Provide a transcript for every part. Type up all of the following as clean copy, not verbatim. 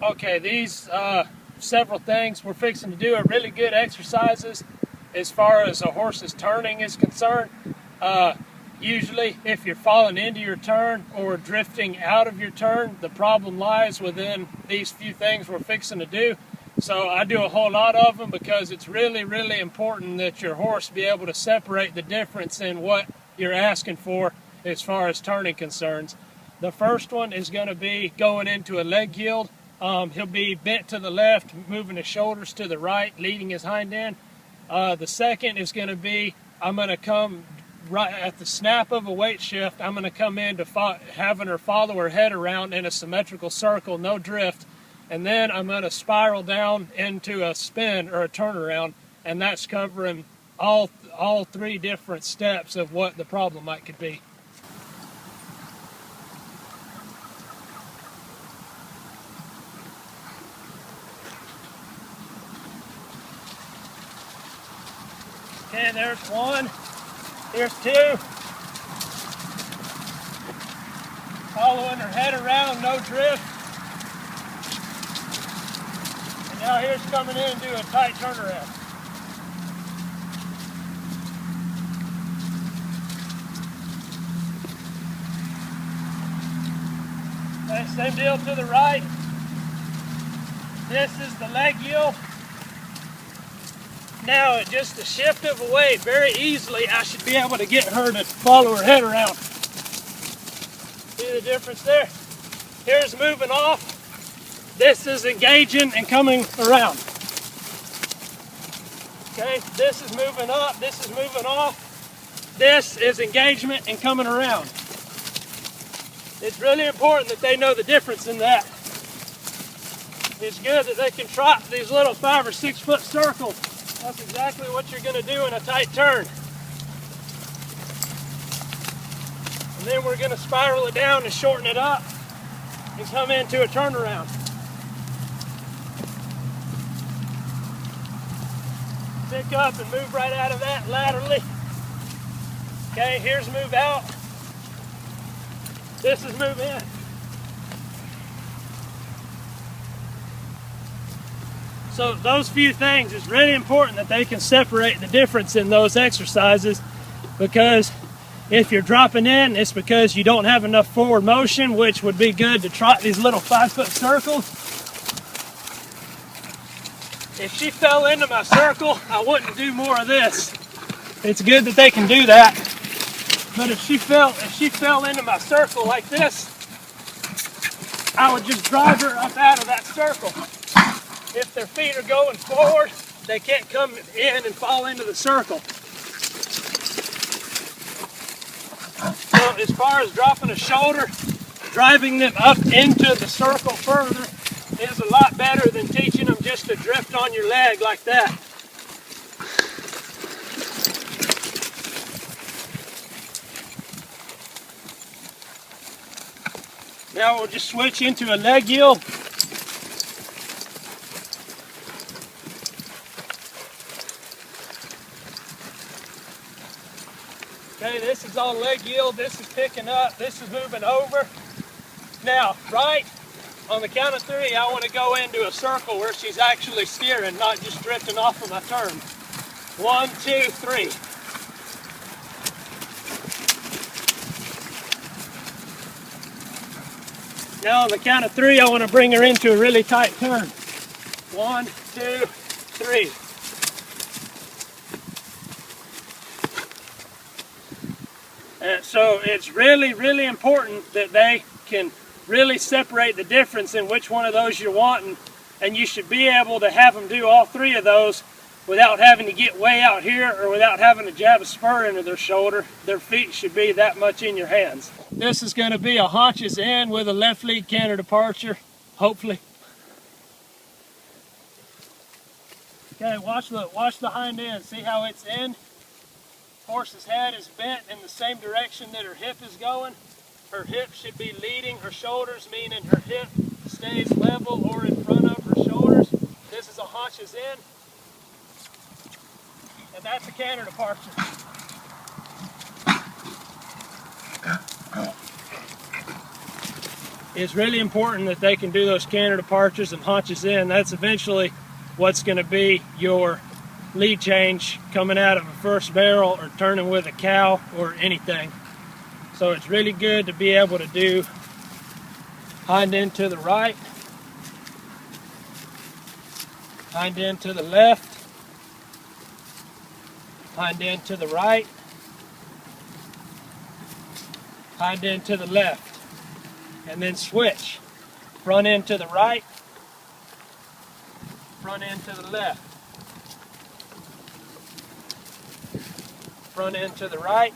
Okay, these several things we're fixing to do are really good exercises as far as a horse's turning is concerned. Usually, if you're falling into your turn or drifting out of your turn, the problem lies within these few things we're fixing to do. So I do a whole lot of them because it's really, really important that your horse be able to separate the difference in what you're asking for as far as turning concerns. The first one is going to be going into a leg yield. He'll be bent to the left, moving his shoulders to the right, leading his hind end. The second is going to be, I'm going to come right at the snap of a weight shift, I'm going to come in to having her follow her head around in a symmetrical circle, no drift. And then I'm going to spiral down into a spin or a turnaround, and that's covering all three different steps of what the problem could be. Okay, there's one. Here's two. Following her head around, no drift. And now here's coming in and do a tight turnaround. Okay, same deal to the right. This is the leg yield. Now, at just a shift of a weight, very easily, I should be able to get her to follow her head around. See the difference there? Here's moving off. This is engaging and coming around. Okay, this is moving up, this is moving off. This is engagement and coming around. It's really important that they know the difference in that. It's good that they can trot these little 5 or 6 foot circles. That's exactly what you're going to do in a tight turn. And then we're going to spiral it down and shorten it up and come into a turnaround. Pick up and move right out of that laterally. Okay, here's move out. This is move in. So those few things, it's really important that they can separate the difference in those exercises, because if you're dropping in, it's because you don't have enough forward motion, which would be good to trot these little 5 foot circles. If she fell into my circle, I wouldn't do more of this. It's good that they can do that. But if she fell into my circle like this, I would just drive her up out of that circle. If their feet are going forward, they can't come in and fall into the circle. So as far as dropping a shoulder, driving them up into the circle further is a lot better than teaching them just to drift on your leg like that. Now we'll just switch into a leg yield. Okay, this is all leg yield, this is picking up, this is moving over. Now, right, on the count of 3, I want to go into a circle where she's actually steering, not just drifting off of my turn. 1, 2, 3. Now on the count of 3, I want to bring her into a really tight turn. 1, 2, 3. And so it's really, really important that they can really separate the difference in which one of those you're wanting, and you should be able to have them do all 3 of those without having to get way out here or without having to jab a spur into their shoulder. Their feet should be that much in your hands. This is going to be a Hunches in with a left lead canter departure, hopefully. Okay, watch the hind end, see how it's in. Horse's head is bent in the same direction that her hip is going. Her hip should be leading her shoulders, meaning her hip stays level or in front of her shoulders. This is a Hunches in. And that's a canter departure. it's really important that they can do those canter departures and haunches in. That's eventually what's going to be your lead change coming out of a first barrel or turning with a cow or anything. So it's really good to be able to do hind end to the right, hind end to the left, hind end to the right, hind end to the left, and then switch. Front end to the right, front end to the left, front end to the right,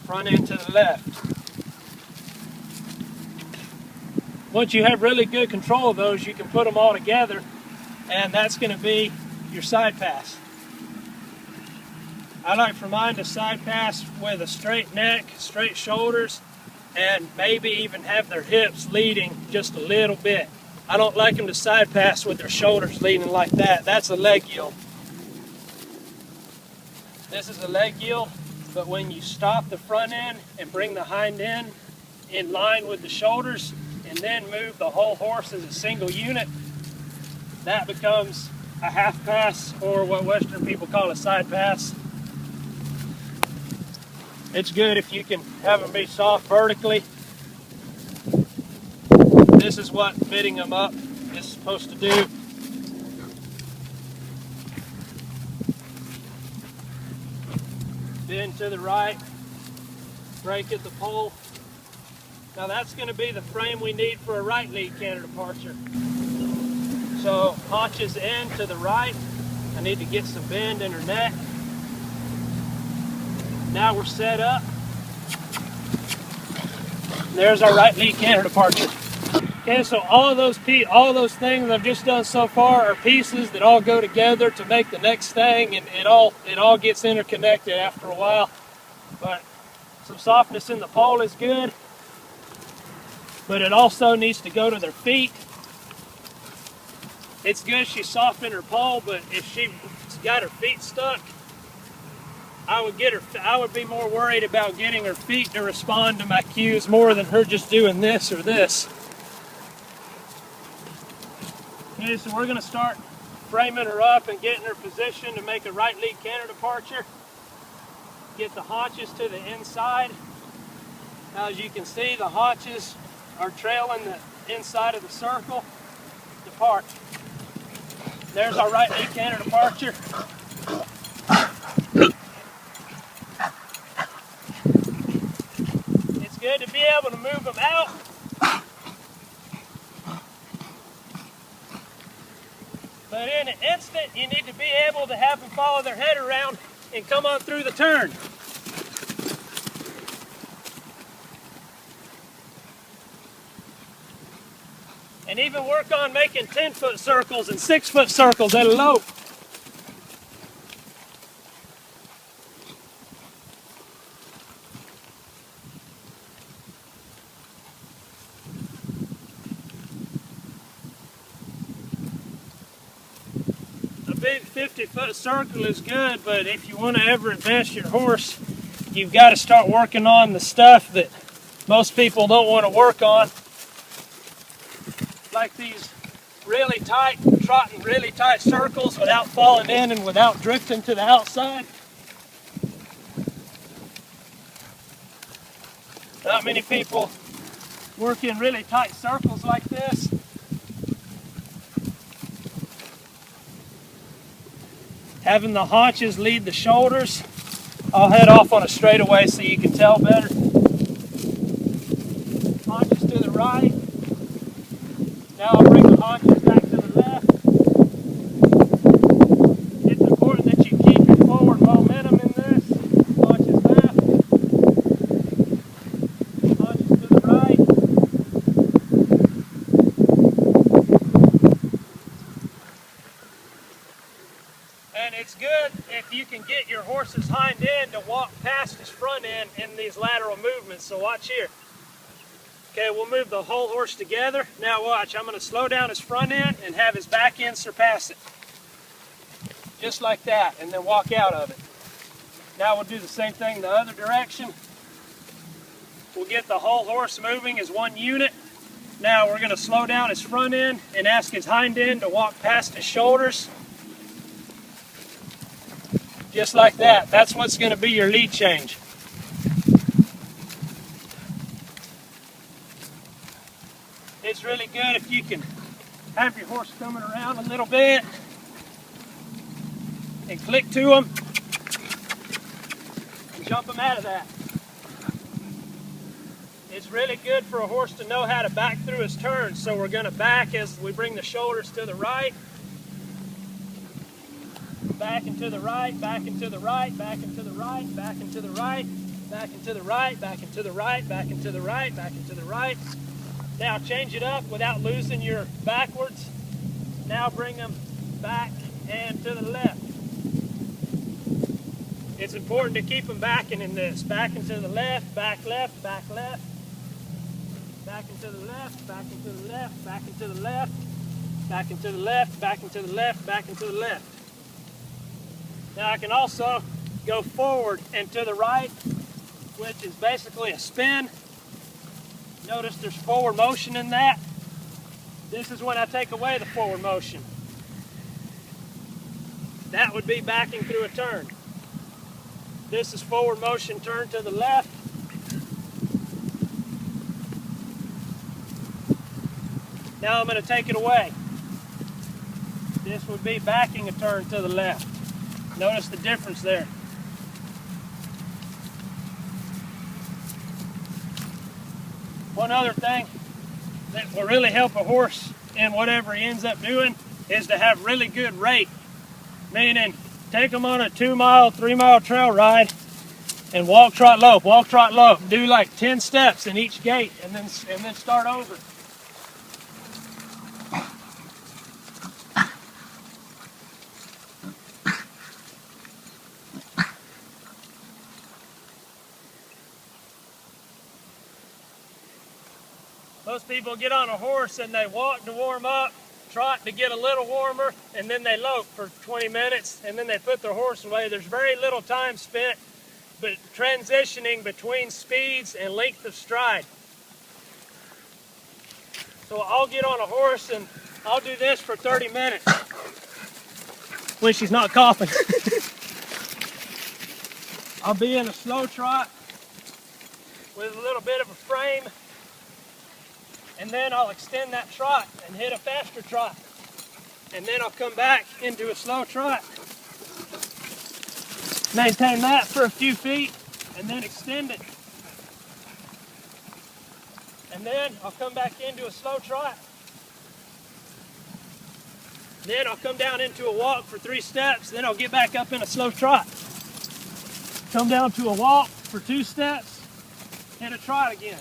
front end to the left. Once you have really good control of those, you can put them all together, and that's going to be your side pass. I like for mine to side pass with a straight neck, straight shoulders, and maybe even have their hips leading just a little bit. I don't like them to side pass with their shoulders leading like that. That's a leg yield. This is a leg yield, but when you stop the front end and bring the hind end in line with the shoulders and then move the whole horse as a single unit, that becomes a half pass, or what Western people call a side pass. It's good if you can have them be soft vertically. This is what fitting them up is supposed to do. Bend to the right, break at the pole. Now that's going to be the frame we need for a right lead canter departure. So haunches in to the right. I need to get some bend in her neck. Now we're set up. There's our right lead canter departure. Okay, so all of those things I've just done so far are pieces that all go together to make the next thing, and it all gets interconnected after a while. But some softness in the pole is good, but it also needs to go to their feet. It's good she's soft in her pole, but if she's got her feet stuck, I would be more worried about getting her feet to respond to my cues more than her just doing this or this. Okay, so we're going to start framing her up and getting her positioned to make a right lead canter departure. Get the haunches to the inside. Now, as you can see, the haunches are trailing the inside of the circle. Depart. There's our right lead canter departure. It's good to be able to move them out. But in an instant, you need to be able to have them follow their head around and come on through the turn. And even work on making 10-foot circles and 6-foot circles at a lope. A big 50-foot circle is good, but if you want to ever advance your horse, you've got to start working on the stuff that most people don't want to work on. Like these really tight, trotting really tight circles without falling in and without drifting to the outside. Not many people work in really tight circles like this. Having the haunches lead the shoulders. I'll head off on a straightaway so you can tell better. Haunches to the right. Now I'll bring the haunches back to the left. It's important that you keep your forward momentum in this. Haunches left. Haunches to the right. And it's good if you can get your horse's hind end to walk past his front end in these lateral movements. So watch here. Okay, we'll move the whole horse together. Now watch, I'm going to slow down his front end and have his back end surpass it. Just like that, and then walk out of it. Now we'll do the same thing the other direction. will get the whole horse moving as one unit. Now we're going to slow down his front end and ask his hind end to walk past his shoulders. Just like that. That's what's going to be your lead change. It's really good if you can have your horse coming around a little bit and click to him and jump him out of that. It's really good for a horse to know how to back through his turns. So we're going to back as we bring the shoulders to the right. Back and to the right, back and to the right, back and to the right, back and to the right, back and to the right, back and to the right, back and to the right, back and to the right. Now change it up without losing your backwards. Now bring them back and to the left. It's important to keep them backing in this. Back and to the left, back left, back left. Back and to the left, back and to the left, back and to the left, back and to the left, back and to the left, back and to the left. Now I can also go forward and to the right, which is basically a spin. Notice there's forward motion in that. This is when I take away the forward motion. That would be backing through a turn. This is forward motion, turn to the left. Now I'm going to take it away. This would be backing a turn to the left. Notice the difference there. One other thing that will really help a horse in whatever he ends up doing is to have really good rate. Meaning, take them on a 2-mile, 3-mile trail ride and walk, trot, lope, walk, trot, lope. Do like 10 steps in each gait and then start over. Most people get on a horse and they walk to warm up, trot to get a little warmer, and then they lope for 20 minutes, and then they put their horse away. There's very little time spent but transitioning between speeds and length of stride. So I'll get on a horse and I'll do this for 30 minutes when she's not coughing. I'll be in a slow trot with a little bit of a frame, and then I'll extend that trot and hit a faster trot. And then I'll come back into a slow trot. Maintain that for a few feet and then extend it. And then I'll come back into a slow trot. Then I'll come down into a walk for 3 steps. Then I'll get back up in a slow trot. Come down to a walk for 2 steps. Hit a trot again.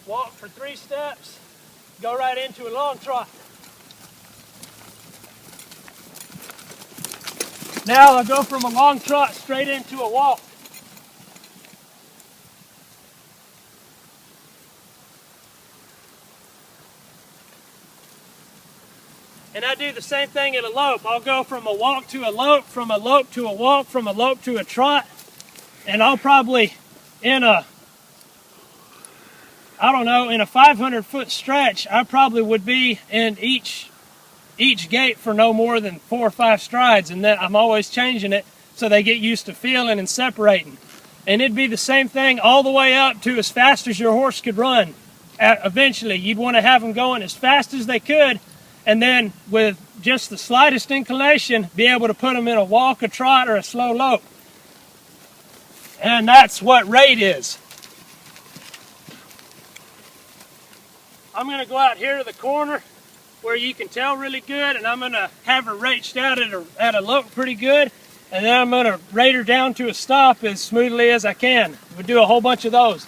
Walk for 3 steps, go right into a long trot. Now I'll go from a long trot straight into a walk. And I do the same thing in a lope. I'll go from a walk to a lope, from a lope to a walk, from a lope to a trot. And I'll probably, in a 500-foot stretch, I probably would be in each gait for no more than 4 or 5 strides, and then I'm always changing it so they get used to feeling and separating. And it'd be the same thing all the way up to as fast as your horse could run. Eventually, you'd want to have them going as fast as they could, and then with just the slightest inclination, be able to put them in a walk, a trot, or a slow lope. And that's what rate is. I'm going to go out here to the corner where you can tell really good, and I'm going to have her reached out at a lope pretty good, and then I'm going to rate her down to a stop as smoothly as I can. We'll do a whole bunch of those.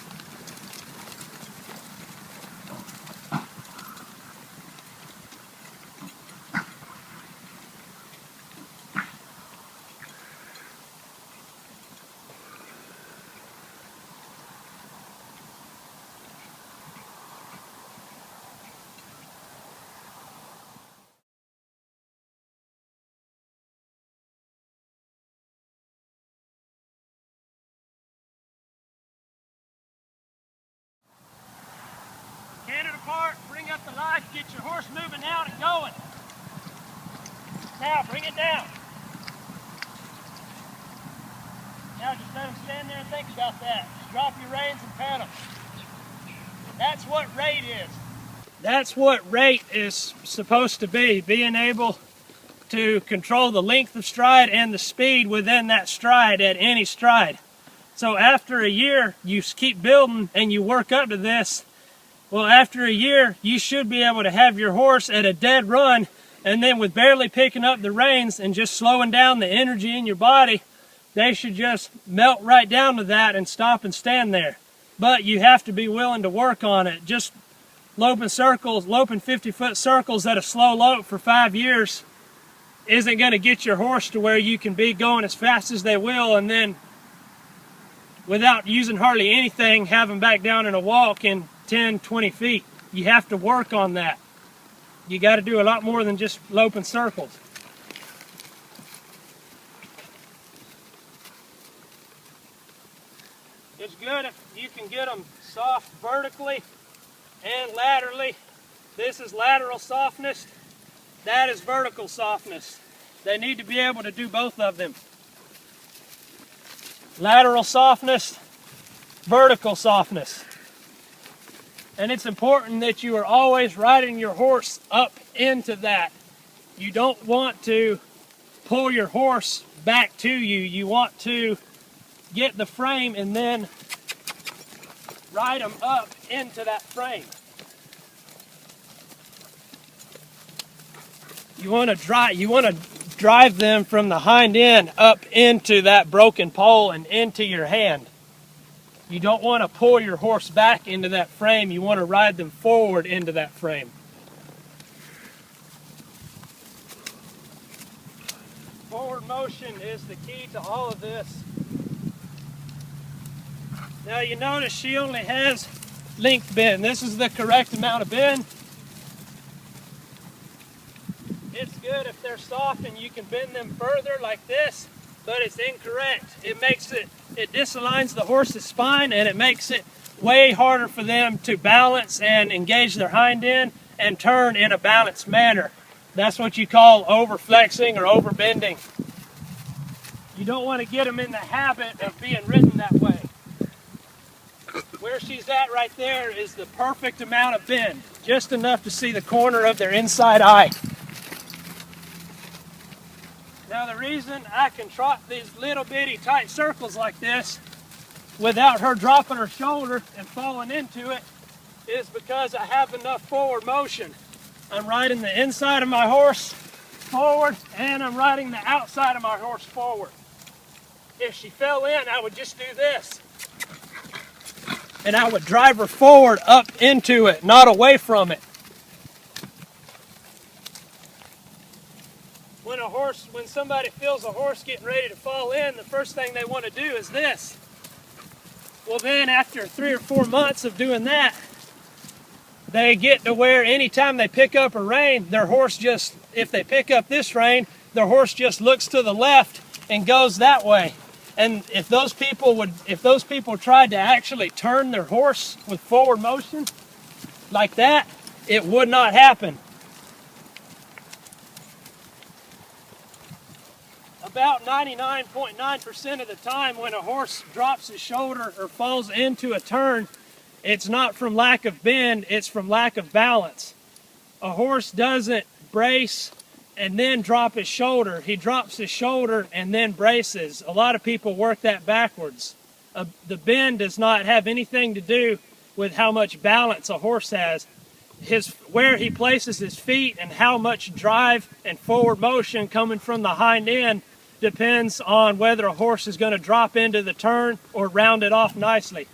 part, bring up the life, get your horse moving out and going. Now bring it down. Now just let him stand there and think about that. Just drop your reins and pedal. That's what rate is. That's what rate is supposed to be, being able to control the length of stride and the speed within that stride at any stride. So after a year, you keep building and you work up to this. Well, after a year, you should be able to have your horse at a dead run, and then with barely picking up the reins and just slowing down the energy in your body, they should just melt right down to that and stop and stand there. But you have to be willing to work on it. Just loping 50-foot circles at a slow lope for 5 years isn't going to get your horse to where you can be going as fast as they will, and then without using hardly anything, have them back down in a walk in 10, 20 feet. You have to work on that. You got to do a lot more than just loping circles. It's good if you can get them soft vertically and laterally. This is lateral softness. That is vertical softness. They need to be able to do both of them. Lateral softness, vertical softness. And it's important that you are always riding your horse up into that. You don't want to pull your horse back to you. You want to get the frame and then ride them up into that frame. You want to drive them from the hind end up into that broken pole and into your hand. You don't want to pull your horse back into that frame. You want to ride them forward into that frame. Forward motion is the key to all of this. Now you notice she only has length bend. This is the correct amount of bend. It's good if they're soft and you can bend them further like this, but it's incorrect. It disaligns the horse's spine, and it makes it way harder for them to balance and engage their hind end and turn in a balanced manner. That's what you call over-flexing or over-bending. You don't want to get them in the habit of being ridden that way. Where she's at right there is the perfect amount of bend, just enough to see the corner of their inside eye. Now the reason I can trot these little bitty tight circles like this without her dropping her shoulder and falling into it is because I have enough forward motion. I'm riding the inside of my horse forward, and I'm riding the outside of my horse forward. If she fell in, I would just do this. And I would drive her forward up into it, not away from it. When somebody feels a horse getting ready to fall in, the first thing they want to do is this. Well then, after 3 or 4 months of doing that, they get to where anytime they pick up a rein, their horse just, if they pick up this rein, their horse just looks to the left and goes that way. And if those people tried to actually turn their horse with forward motion like that, it would not happen. About 99.9% of the time when a horse drops his shoulder or falls into a turn, it's not from lack of bend, it's from lack of balance. A horse doesn't brace and then drop his shoulder. He drops his shoulder and then braces. A lot of people work that backwards. The bend does not have anything to do with how much balance a horse has. Where he places his feet and how much drive and forward motion coming from the hind end depends on whether a horse is going to drop into the turn or round it off nicely.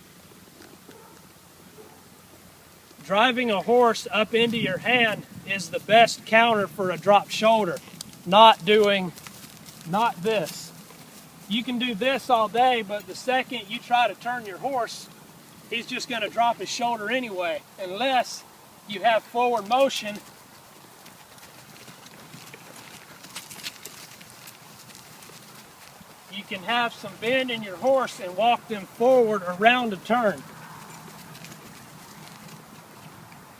Driving a horse up into your hand is the best counter for a dropped shoulder. Not this. You can do this all day, but the second you try to turn your horse, he's just going to drop his shoulder anyway, unless you have forward motion. You can have some bend in your horse and walk them forward around a turn.